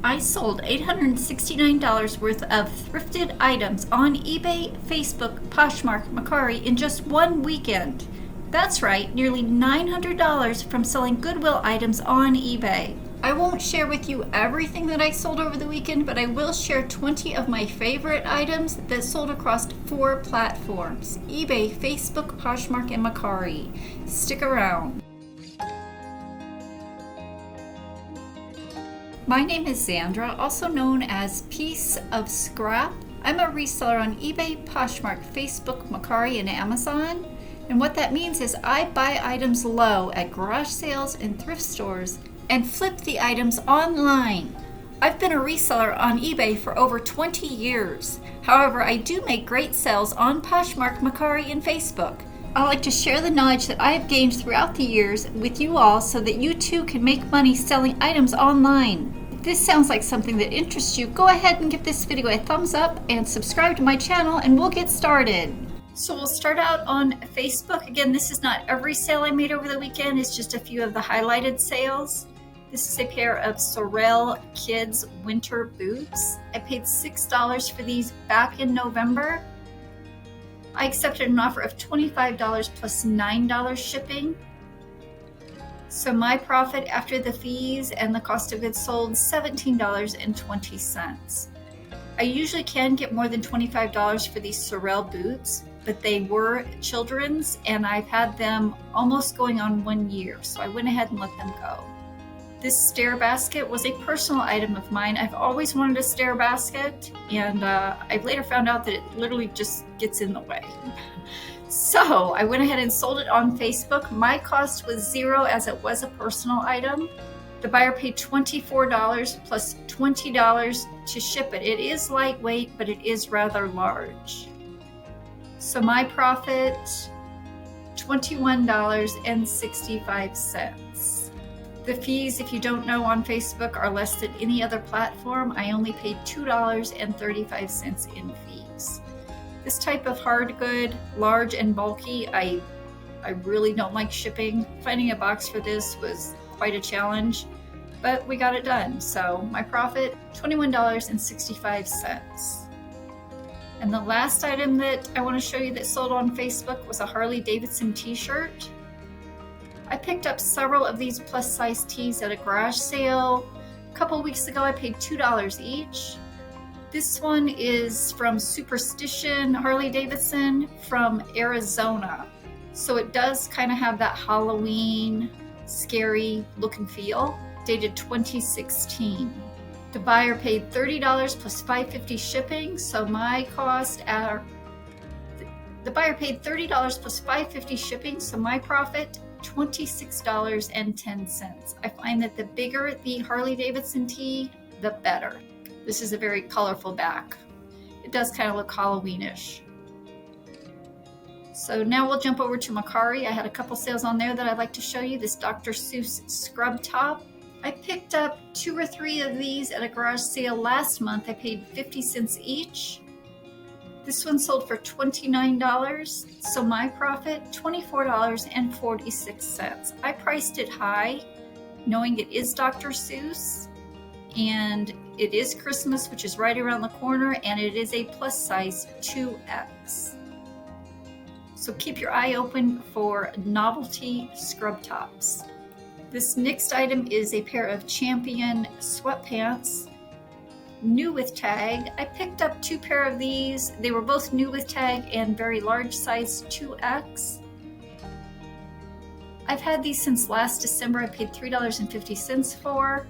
I sold $869 worth of thrifted items on eBay, Facebook, Poshmark, Mercari in just one weekend. That's right, nearly $900 from selling Goodwill items on eBay. I won't share with you everything that I sold over the weekend, but I will share 20 of my favorite items that sold across 4 platforms: eBay, Facebook, Poshmark, and Mercari. Stick around. My name is Xandra, also known as Piece of Scrap. I'm a reseller on eBay, Poshmark, Facebook, Mercari, and Amazon. And what that means is I buy items low at garage sales and thrift stores and flip the items online. I've been a reseller on eBay for over 20 years. However, I do make great sales on Poshmark, Mercari, and Facebook. I like to share the knowledge that I have gained throughout the years with you all so that you too can make money selling items online. If this sounds like something that interests you, go ahead and give this video a thumbs up and subscribe to my channel and we'll get started. So we'll start out on Facebook. Again, this is not every sale I made over the weekend, it's just a few of the highlighted sales. This is a pair of Sorel Kids winter boots. I paid $6 for these back in November. I accepted an offer of $25 plus $9 shipping. So my profit after the fees and the cost of goods sold, $17.20. I usually can get more than $25 for these Sorel boots, but they were children's and I've had them almost going on 1 year, so I went ahead and let them go. This stair basket was a personal item of mine. I've always wanted a stair basket, and I've later found out that it literally just gets in the way. So I went ahead and sold it on Facebook. My cost was $0 as it was a personal item. The buyer paid $24 plus $20 to ship it. It is lightweight, but it is rather large. So my profit, $21.65. The fees, if you don't know, on Facebook are less than any other platform. I only paid $2.35 in fees. This type of hard good, large and bulky, I really don't like shipping. Finding a box for this was quite a challenge, but we got it done. So my profit, $21.65. And the last item that I want to show you that sold on Facebook was a Harley Davidson t-shirt. I picked up several of these plus size tees at a garage sale. A couple weeks ago I paid $2 each. This one is from Superstition Harley Davidson from Arizona. So it does kind of have that Halloween scary look and feel, dated 2016. The buyer paid $30 plus $5.50 shipping, so my cost the buyer paid $30 plus $5.50 shipping, so my profit, $26.10. I find that the bigger the Harley Davidson tee, the better. This is a very colorful back. It does kind of look Halloweenish. So now we'll jump over to Mercari. I had a couple sales on there that I'd like to show you. This Dr. Seuss scrub top. I picked up 2 or 3 of these at a garage sale last month. I paid 50 cents each. This one sold for $29, so my profit, $24.46. I priced it high, knowing it is Dr. Seuss, and it is Christmas, which is right around the corner, and it is a plus size 2X. So keep your eye open for novelty scrub tops. This next item is a pair of Champion sweatpants, new with tag. I picked up 2 pair of these. They were both new with tag and very large size 2X. I've had these since last December. I paid $3.50 for.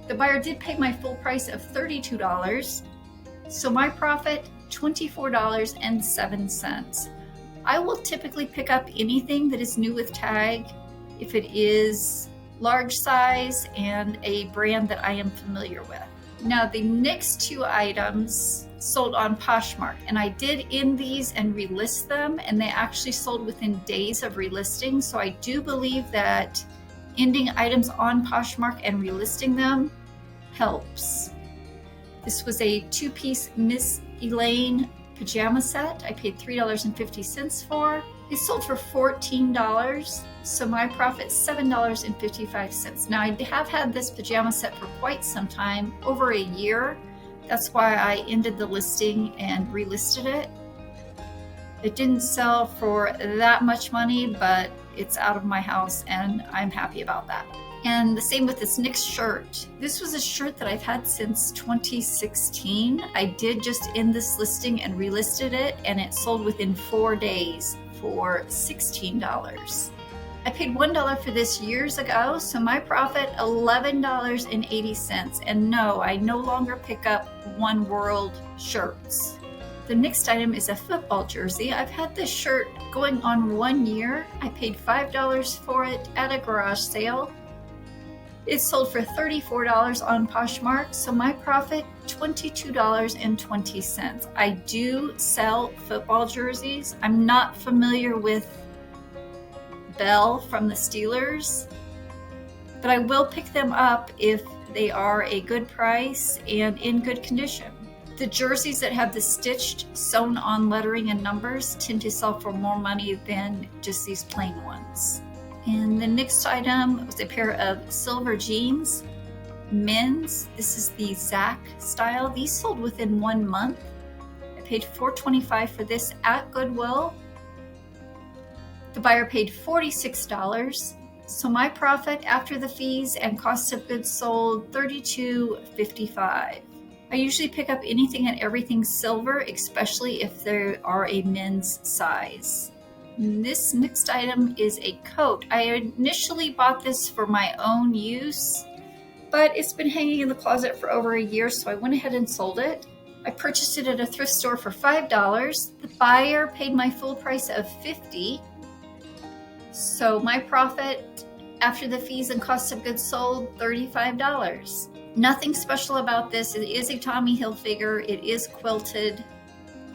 The buyer did pay my full price of $32, so my profit, $24.07. I will typically pick up anything that is new with tag if it is large size and a brand that I am familiar with. Now the next 2 items sold on Poshmark, and I did end these and relist them, and they actually sold within days of relisting. So I do believe that ending items on Poshmark and relisting them helps. This was a 2-piece Miss Elaine pajama set. I paid $3.50 for. It sold for $14, So my profit $7.55. Now I have had this pajama set for quite some time, over a year. That's why I ended the listing and relisted it. It didn't sell for that much money, but it's out of my house and I'm happy about that. And the same with this next shirt. This was a shirt that I've had since 2016. I did just end this listing and relisted it, and it sold within 4 days for $16. I paid $1 for this years ago, so my profit $11.80. And no, I no longer pick up One World shirts. The next item is a football jersey. I've had this shirt going on 1 year. I paid $5 for it at a garage sale. It sold for $34 on Poshmark, so my profit $22.20. I do sell football jerseys. I'm not familiar with Bell from the Steelers, but I will pick them up if they are a good price and in good condition. The jerseys that have the stitched, sewn on lettering and numbers tend to sell for more money than just these plain ones. And the next item was a pair of silver jeans, men's. This is the Zach style. These sold within 1 month. I paid $4.25 for this at Goodwill. The buyer paid $46. So my profit after the fees and cost of goods sold, $32.55. I usually pick up anything and everything silver, especially if there are a men's size. This next item is a coat. I initially bought this for my own use, but it's been hanging in the closet for over a year, so I went ahead and sold it. I purchased it at a thrift store for $5. The buyer paid my full price of $50. So my profit after the fees and cost of goods sold, $35. Nothing special about this. It is a Tommy Hilfiger. It is quilted.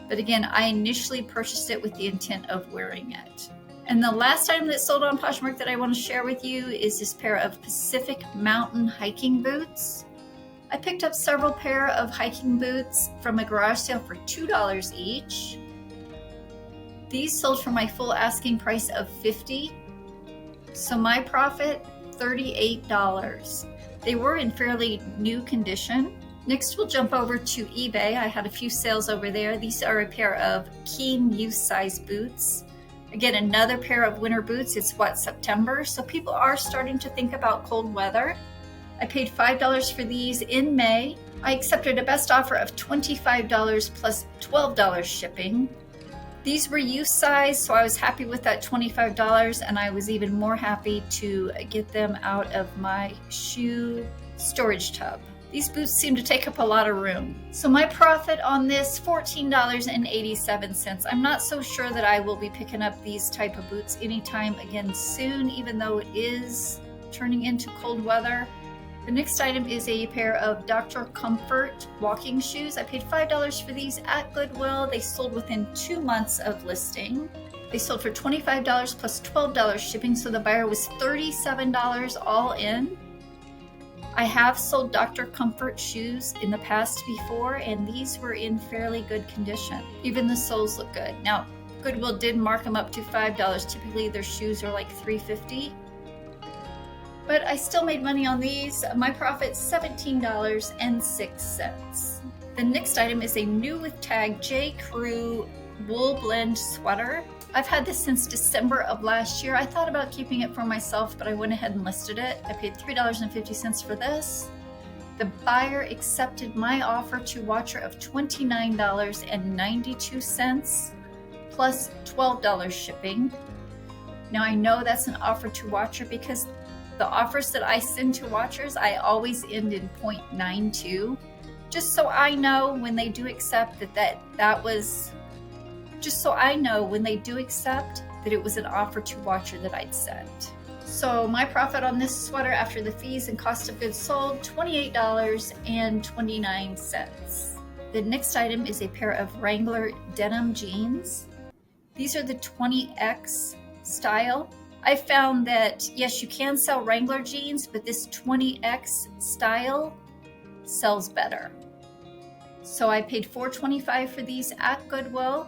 But again, I initially purchased it with the intent of wearing it. And the last item that sold on Poshmark that I want to share with you is this pair of Pacific Mountain hiking boots. I picked up several pair of hiking boots from a garage sale for $2 each. These sold for my full asking price of $50. So my profit, $38. They were in fairly new condition. Next, we'll jump over to eBay. I had a few sales over there. These are a pair of Keen youth size boots. Again, another pair of winter boots. It's September, so people are starting to think about cold weather. I paid $5 for these in May. I accepted a best offer of $25 plus $12 shipping. These were youth size, so I was happy with that $25, and I was even more happy to get them out of my shoe storage tub. These boots seem to take up a lot of room. So my profit on this, $14.87. I'm not so sure that I will be picking up these type of boots anytime again soon, even though it is turning into cold weather. The next item is a pair of Dr. Comfort walking shoes. I paid $5 for these at Goodwill. They sold within 2 months of listing. They sold for $25 plus $12 shipping, so the buyer was $37 all in. I have sold Dr. Comfort shoes in the past before, and these were in fairly good condition. Even the soles look good. Now, Goodwill did mark them up to $5. Typically, their shoes are like $3.50. But I still made money on these. My profit, $17.06. The next item is a new with tag J. Crew wool blend sweater. I've had this since December of last year. I thought about keeping it for myself, but I went ahead and listed it. I paid $3.50 for this. The buyer accepted my offer to watcher of $29.92 plus $12 shipping. Now I know that's an offer to watcher because the offers that I send to watchers, I always end in 0.92, just so I know when they do accept that it was an offer to watcher that I'd sent. So my profit on this sweater after the fees and cost of goods sold, $28.29. The next item is a pair of Wrangler denim jeans. These are the 20X style. I found that, yes, you can sell Wrangler jeans, but this 20X style sells better. So I paid $4.25 for these at Goodwill.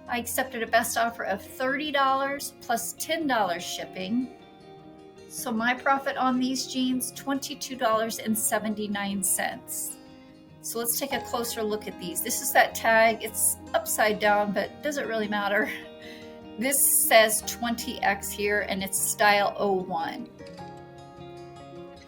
I accepted a best offer of $30 plus $10 shipping. So my profit on these jeans, $22.79. So let's take a closer look at these. This is that tag. It's upside down, but doesn't really matter. This says 20X here, and it's style 01.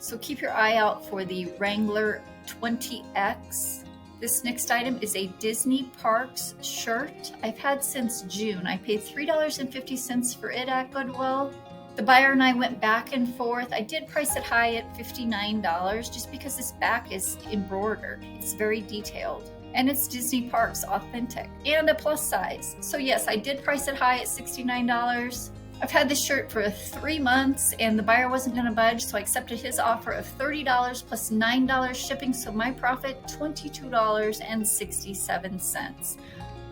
So keep your eye out for the Wrangler 20X. This next item is a Disney Parks shirt I've had since June. I paid $3.50 for it at Goodwill. The buyer and I went back and forth. I did price it high at $59 just because this back is embroidered. It's very detailed. And it's Disney Parks authentic and a plus size. So yes, I did price it high at $69. I've had this shirt for 3 months and the buyer wasn't going to budge, so I accepted his offer of $30 plus $9 shipping, so my profit $22.67.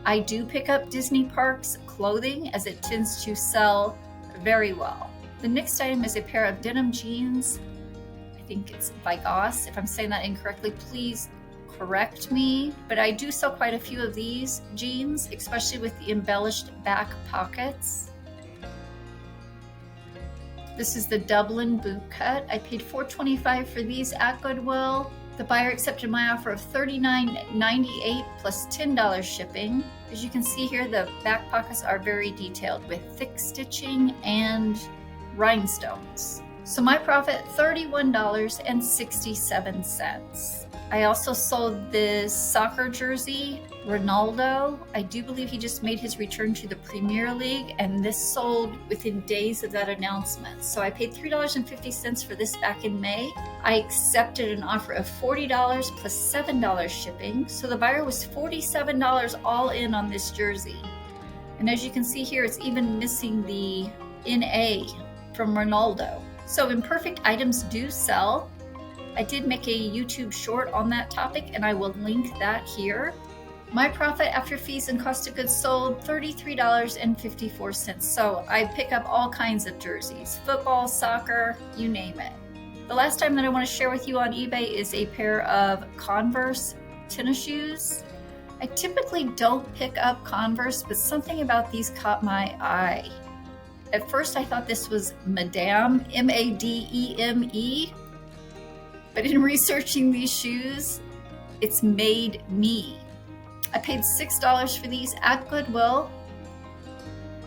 I do pick up Disney Parks clothing as it tends to sell very well. The next item is a pair of denim jeans. I think it's by Goss. If I'm saying that incorrectly, please correct me. But I do sell quite a few of these jeans, especially with the embellished back pockets. This is the Dublin boot cut. I paid $4.25 for these at Goodwill. The buyer accepted my offer of $39.98 plus $10 shipping. As you can see here, the back pockets are very detailed with thick stitching and rhinestones. So my profit, $31.67. I also sold this soccer jersey, Ronaldo. I do believe he just made his return to the Premier League, and this sold within days of that announcement. So I paid $3.50 for this back in May. I accepted an offer of $40 plus $7 shipping. So the buyer was $47 all in on this jersey. And as you can see here, it's even missing the NA from Ronaldo. So imperfect items do sell. I did make a YouTube short on that topic, and I will link that here. My profit after fees and cost of goods sold, $33.54. So I pick up all kinds of jerseys, football, soccer, you name it. The last time that I want to share with you on eBay is a pair of Converse tennis shoes. I typically don't pick up Converse, but something about these caught my eye. At first I thought this was Madame, M-A-D-E-M-E, but in researching these shoes, it's Made Me. I paid $6 for these at Goodwill.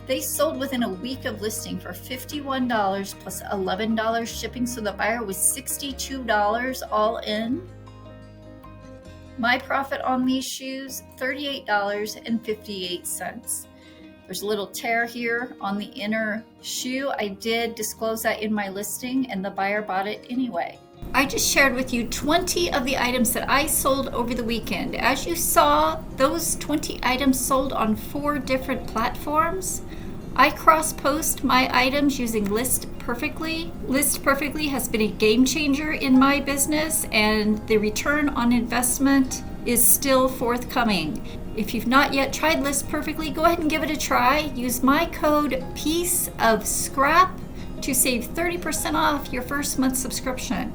They sold within a week of listing for $51 plus $11 shipping, so the buyer was $62 all in. My profit on these shoes, $38.58. There's a little tear here on the inner shoe. I did disclose that in my listing, and the buyer bought it anyway. I just shared with you 20 of the items that I sold over the weekend. As you saw, those 20 items sold on 4 different platforms. I cross-post my items using List Perfectly. List Perfectly has been a game changer in my business, and the return on investment is still forthcoming. If you've not yet tried List Perfectly, go ahead and give it a try. Use my code pieceofscrap to save 30% off your first month subscription.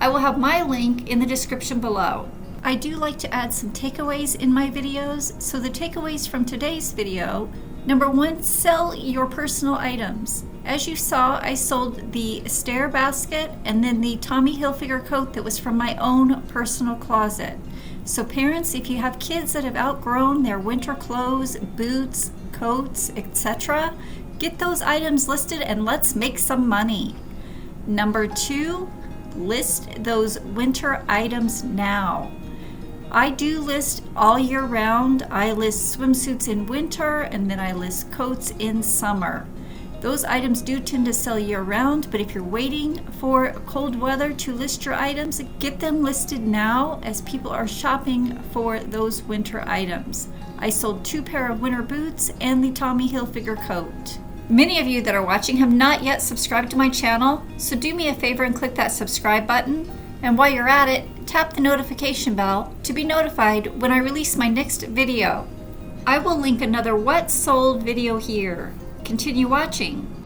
I will have my link in the description below. I do like to add some takeaways in my videos. So the takeaways from today's video: number 1, sell your personal items. As you saw, I sold the stair basket and then the Tommy Hilfiger coat that was from my own personal closet. So parents, if you have kids that have outgrown their winter clothes, boots, coats, etc., get those items listed and let's make some money. Number 2, list those winter items now. I do list all year round. I list swimsuits in winter, and then I list coats in summer. Those items do tend to sell year round, but if you're waiting for cold weather to list your items, get them listed now as people are shopping for those winter items. I sold 2 pair of winter boots and the Tommy Hilfiger coat. Many of you that are watching have not yet subscribed to my channel, so do me a favor and click that subscribe button. And while you're at it, tap the notification bell to be notified when I release my next video. I will link another What Sold video here. Continue watching.